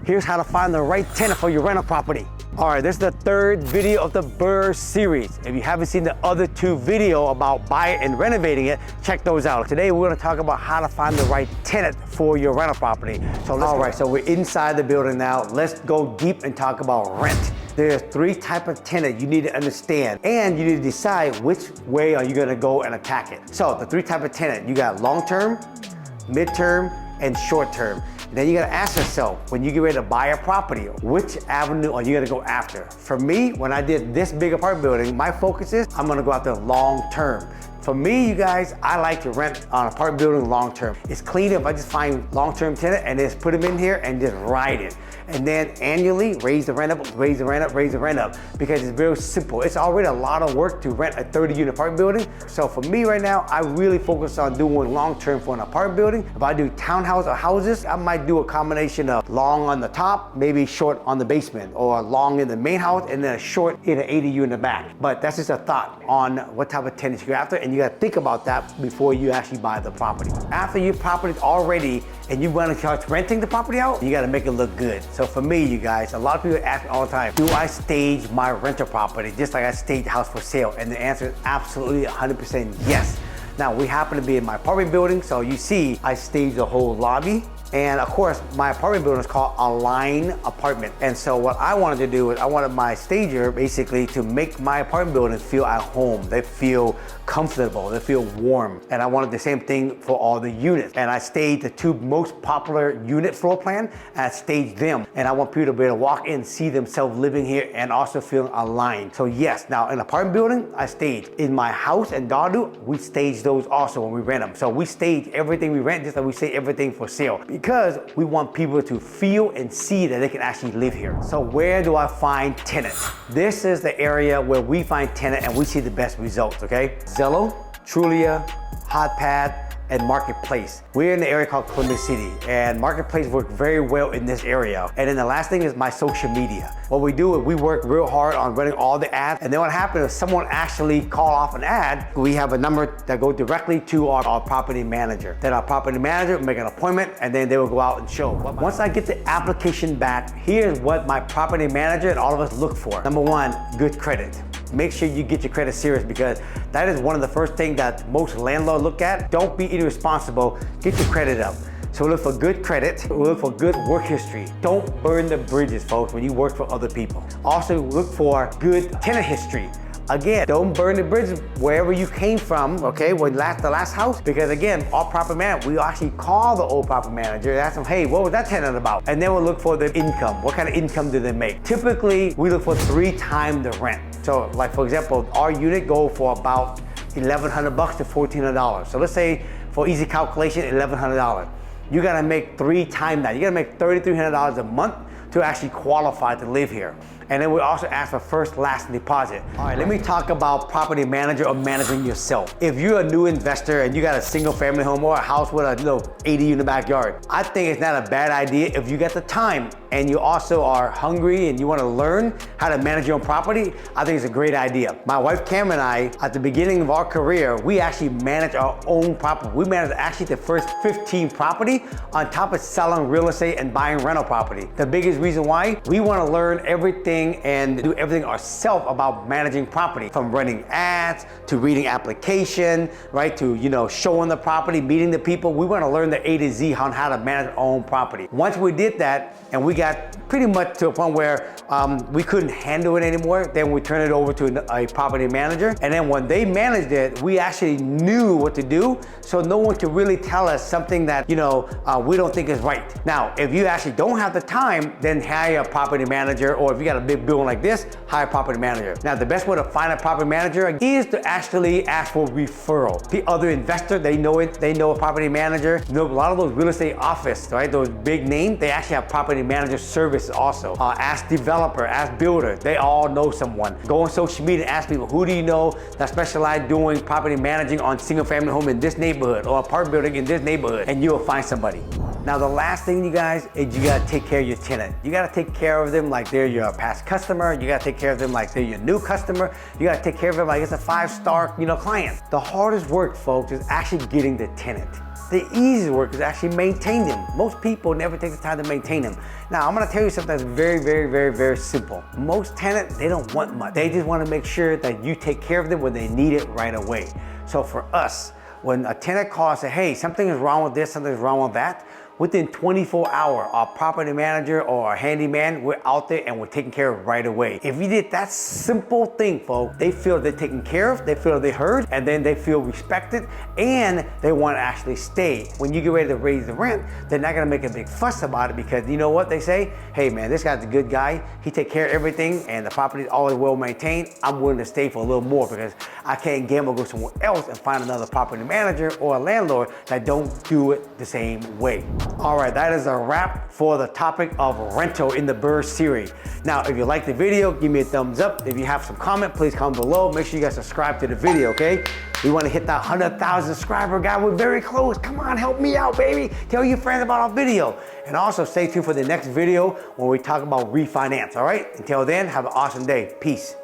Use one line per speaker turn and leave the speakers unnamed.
Here's how to find the right tenant for your rental property. All right, this is the third video of the BRRRR series. If you haven't seen the other two videos about buying and renovating it, check those out. Today, we're gonna talk about how to find the right tenant for your rental property. So we're inside the building now. Let's go deep and talk about rent. There's three types of tenant you need to understand, and you need to decide which way are you gonna go and attack it. So the three types of tenant, you got long-term, mid-term, and short-term. Then you gotta ask yourself, when you get ready to buy a property, which avenue are you gonna go after? For me, when I did this big apartment building, my focus is I'm gonna go after long-term. For me, you guys, I like to rent on an apartment building long-term. It's clean if I just find long-term tenant and just put them in here and just ride it. And then annually raise the rent up, raise the rent up, raise the rent up, because it's very simple. It's already a lot of work to rent a 30-unit apartment building. So for me right now, I really focus on doing long-term for an apartment building. If I do townhouse or houses, I might do a combination of long on the top, maybe short on the basement, or long in the main house, and then a short in an ADU in the back. But that's just a thought on what type of tenants you go after, and you gotta think about that before you actually buy the property. After your property is all ready and you want to start renting the property out, you gotta make it look good. So for me, you guys, a lot of people ask me all the time, do I stage my rental property just like I stage the house for sale? And the answer is absolutely 100% yes. Now, we happen to be in my apartment building, so you see I staged the whole lobby. And of course, my apartment building is called a line apartment. And so what I wanted to do is I wanted my stager basically to make my apartment building feel at home. They feel comfortable, they feel warm. And I wanted the same thing for all the units. And I staged the two most popular unit floor plan, and I staged them. And I want people to be able to walk in, see themselves living here and also feeling aligned. So yes, now in an apartment building, I staged. In my house and Dadu, we stage those also when we rent them. So we stage everything we rent just like we stage everything for sale, because we want people to feel and see that they can actually live here. So where do I find tenants? This is the area where we find tenant and we see the best results, okay? Zillow, Trulia, HotPad, and Marketplace. We're in the area called Columbus City, and Marketplace works very well in this area. And then the last thing is my social media. What we do is we work real hard on running all the ads, and then what happens if someone actually call off an ad, we have a number that goes directly to our property manager. Then our property manager will make an appointment, and then they will go out and show. Once I get the application back, here's what my property manager and all of us look for. Number one, good credit. Make sure you get your credit serious, because that is one of the first things that most landlords look at. Don't be irresponsible, get your credit up. So we look for good credit, we look for good work history. Don't burn the bridges, folks, when you work for other people. Also look for good tenant history. Again, don't burn the bridges wherever you came from, okay, the last house, because again, our property manager, we actually call the old property manager and ask them, hey, what was that tenant about? And then we'll look for the income. What kind of income do they make? Typically, we look for 3 times the rent. So like, for example, our unit go for about $1,100 to $1,400. So let's say for easy calculation, $1,100. You gotta make 3 times that. You gotta make $3,300 a month to actually qualify to live here. And then we also ask for first, last deposit. All right, let me talk about property manager or managing yourself. If you're a new investor and you got a single family home or a house with a little 80 in the backyard, I think it's not a bad idea if you got the time and you also are hungry and you want to learn how to manage your own property. I think it's a great idea. My wife Cam and I, at the beginning of our career, we actually manage our own property. We managed actually the first 15 property on top of selling real estate and buying rental property. The biggest reason why, we want to learn everything and do everything ourselves about managing property, from running ads to reading application, right, to showing the property, meeting the people. We want to learn the A to Z on how to manage our own property. Once we did that and we got pretty much to a point where we couldn't handle it anymore, then we turned it over to a property manager. And then when they managed it, we actually knew what to do, so no one could really tell us something that we don't think is right. Now, if you actually don't have the time, then hire a property manager, or if you got a big building like this, hire a property manager. Now, the best way to find a property manager is to actually ask for referral. The other investor, they know it, they know a property manager. A lot of those real estate office, right, those big names, they actually have property manager service also. Ask developer, ask builder, they all know someone. Go on social media and ask people, who do you know that specialize doing property managing on single family home in this neighborhood or apartment building in this neighborhood, and you will find somebody. Now, the last thing, you guys, is you gotta take care of your tenant. You gotta take care of them like they're your past customer. You gotta take care of them like they're your new customer. You gotta take care of them like it's a 5-star, client. The hardest work, folks, is actually getting the tenant. The easiest work is actually maintain them. Most people never take the time to maintain them. Now, I'm gonna tell you something that's very simple. Most tenants, they don't want much. They just wanna make sure that you take care of them when they need it right away. So for us, when a tenant calls and says, hey, something is wrong with this, something is wrong with that, within 24 hours, our property manager or our handyman, we're out there and we're taking care of right away. If you did that simple thing, folks, they feel they're taken care of, they feel they're heard, and then they feel respected, and they want to actually stay. When you get ready to raise the rent, they're not gonna make a big fuss about it, because you know what they say? Hey man, this guy's a good guy, he take care of everything, and the property is always well maintained. I'm willing to stay for a little more because I can't gamble, go somewhere else and find another property manager or a landlord that don't do it the same way. All right, that is a wrap for the topic of rental in the BRRRR series. Now, if you like the video, give me a thumbs up. If you have some comment, please comment below. Make sure you guys subscribe to the video, okay? We want to hit that 100,000 subscriber guy. We're very close. Come on, help me out, baby. Tell your friends about our video. And also stay tuned for the next video when we talk about refinance, all right? Until then, have an awesome day. Peace.